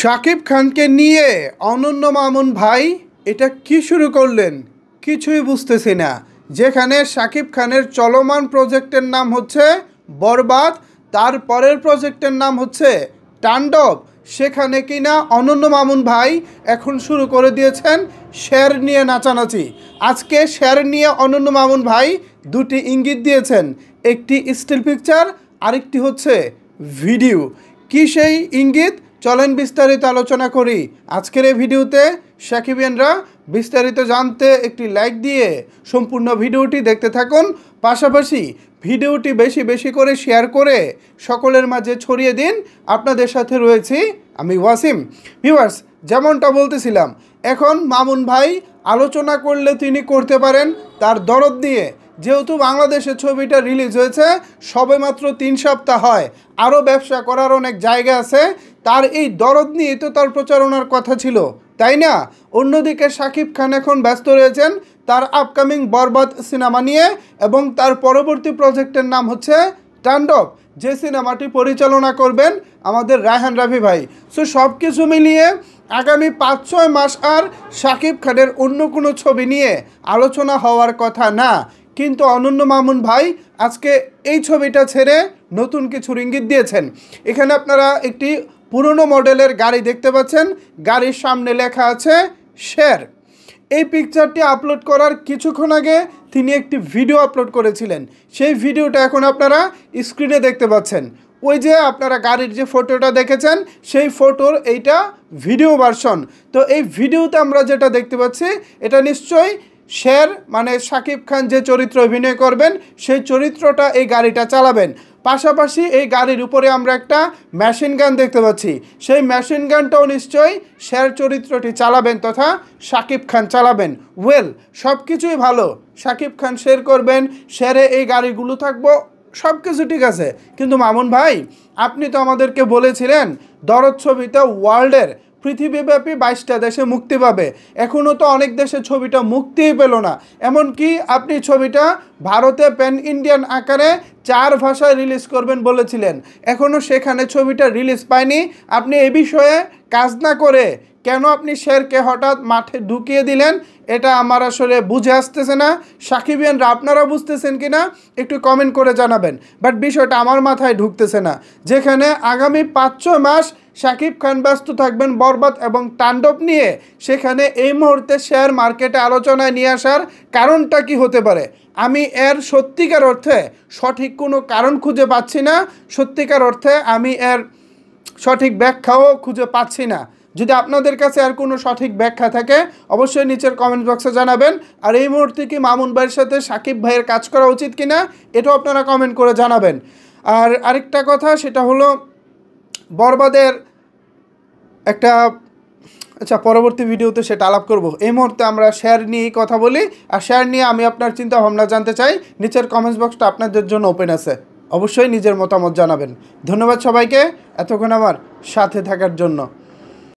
শাকিব খানকে নিয়ে অনন্য মামুন ভাই এটা কি শুরু করলেন কিছুই বুঝতেছি না। যেখানে শাকিব খানের চলমান প্রজেক্টের নাম হচ্ছে বরবাদ, তার পরের প্রজেক্টের নাম হচ্ছে তাণ্ডব, সেখানে কিনা অনন্য মামুন ভাই এখন শুরু করে দিয়েছেন শের নিয়ে নাচানাচি। আজকে শের নিয়ে অনন্য মামুন ভাই দুটি ইঙ্গিত দিয়েছেন, একটি স্টিল পিকচার, আরেকটি হচ্ছে ভিডিও। কি সেই ইঙ্গিত, চলেন বিস্তারিত আলোচনা করি আজকের এই ভিডিওতে। সাকিবিয়ানরা বিস্তারিত জানতে একটি লাইক দিয়ে সম্পূর্ণ ভিডিওটি দেখতে থাকুন, পাশাপাশি ভিডিওটি বেশি বেশি করে শেয়ার করে সকলের মাঝে ছড়িয়ে দিন। আপনাদের সাথে রয়েছি আমি ওয়াসিম। ভিউয়ার্স, যেমনটা বলতেছিলাম, এখন মামুন ভাই আলোচনা করলে তিনি করতে পারেন তার দরদ দিয়ে। যেহেতু বাংলাদেশের ছবিটা রিলিজ হয়েছে সবেমাত্র 3 সপ্তাহ হয়, আরও ব্যবসা করার অনেক জায়গা আছে, তার এই দরদ নিয়ে তো তার প্রচারণার কথা ছিল, তাই না? অন্যদিকে শাকিব খান এখন ব্যস্ত রয়েছেন তার আপকামিং বরবাদ সিনেমা নিয়ে, এবং তার পরবর্তী প্রজেক্টের নাম হচ্ছে তাণ্ডব, যে সিনেমাটি পরিচালনা করবেন আমাদের রায়হান রাফি ভাই। সো সব কিছু মিলিয়ে আগামী 5-6 মাস আর শাকিব খানের অন্য কোনো ছবি নিয়ে আলোচনা হওয়ার কথা না। কিন্তু অনন্য মামুন ভাই আজকে এই ছবিটা ছেড়ে নতুন কিছু ইঙ্গিত দিয়েছেন। এখানে আপনারা একটি পুরনো মডেলের গাড়ি দেখতে পাচ্ছেন, গাড়ির সামনে লেখা আছে শের। এই পিকচারটি আপলোড করার কিছুক্ষণ আগে তিনি একটি ভিডিও আপলোড করেছিলেন, সেই ভিডিওটা এখন আপনারা স্ক্রিনে দেখতে পাচ্ছেন। ওই যে আপনারা গাড়ির যে ফটোটা দেখেছেন সেই ফটোর এইটা ভিডিও ভার্সন। তো এই ভিডিওতে আমরা যেটা দেখতে পাচ্ছি এটা নিশ্চয়ই শের, মানে শাকিব খান যে চরিত্র অভিনয় করবেন সেই চরিত্রটা এই গাড়িটা চালাবেন। পাশাপাশি এই গাড়ির উপরে আমরা একটা মেশিন গান দেখতে পাচ্ছি, সেই মেশিন গানটাও নিশ্চয়ই শের চরিত্রটি চালাবেন তথা শাকিব খান চালাবেন। ওয়েল, সব কিছুই ভালো, শাকিব খান শের করবেন, শেরে এই গাড়িগুলো থাকবো, সব কিছু ঠিক আছে। কিন্তু মামুন ভাই, আপনি তো আমাদেরকে বলেছিলেন দরদ ছবিটা ওয়ার্ল্ডের পৃথিবীব্যাপী 22টা দেশে মুক্তি পাবে, এখনও তো অনেক দেশে ছবিটা মুক্তিই পেল না। এমনকি আপনি ছবিটা ভারতে প্যান ইন্ডিয়ান আকারে 4 ভাষায় রিলিজ করবেন বলেছিলেন, এখনও সেখানে ছবিটা রিলিজ পায়নি। আপনি এ বিষয়ে কাজ না করে কেন আপনি শেরকে হঠাৎ মাঠে ঢুকিয়ে দিলেন, এটা আমার আসলে বুঝে আসতেছে না। সাকিবিয়ানরা আপনারা বুঝতেছেন কি না একটু কমেন্ট করে জানাবেন। বাট বিষয়টা আমার মাথায় ঢুকতেছে না, যেখানে আগামী 5-6 মাস শাকিব খান ব্যস্ত থাকবেন বরবাদ এবং তাণ্ডব নিয়ে, সেখানে এই মুহূর্তে শেয়ার মার্কেটে আলোচনায় নিয়ে আসার কারণটা কি হতে পারে? আমি এর সত্যিকার অর্থে সঠিক কোনো কারণ খুঁজে পাচ্ছি না, সত্যিকার অর্থে আমি এর সঠিক ব্যাখ্যাও খুঁজে পাচ্ছি না। যদি আপনাদের কাছে আর কোনো সঠিক ব্যাখ্যা থাকে অবশ্যই নিচের কমেন্ট বক্সে জানাবেন। আর এই মুহূর্তে কি মামুন ভাইয়ের সাথে শাকিব ভাইয়ের কাজ করা উচিত কিনা এটাও আপনারা কমেন্ট করে জানাবেন। আর আরেকটা কথা, সেটা হলো বরবাদের একটা, আচ্ছা পরবর্তী ভিডিওতে সেটা আলাপ করব। এই মুহূর্তে আমরা শেয়ার নিয়েই কথা বলি, আর শেয়ার নিয়ে আমি আপনার চিন্তা ভাবনা জানতে চাই। নিচের কমেন্টস বক্সটা আপনাদের জন্য ওপেন আছে, অবশ্যই নিজের মতামত জানাবেন। ধন্যবাদ সবাইকে এতক্ষণ আমার সাথে থাকার জন্য।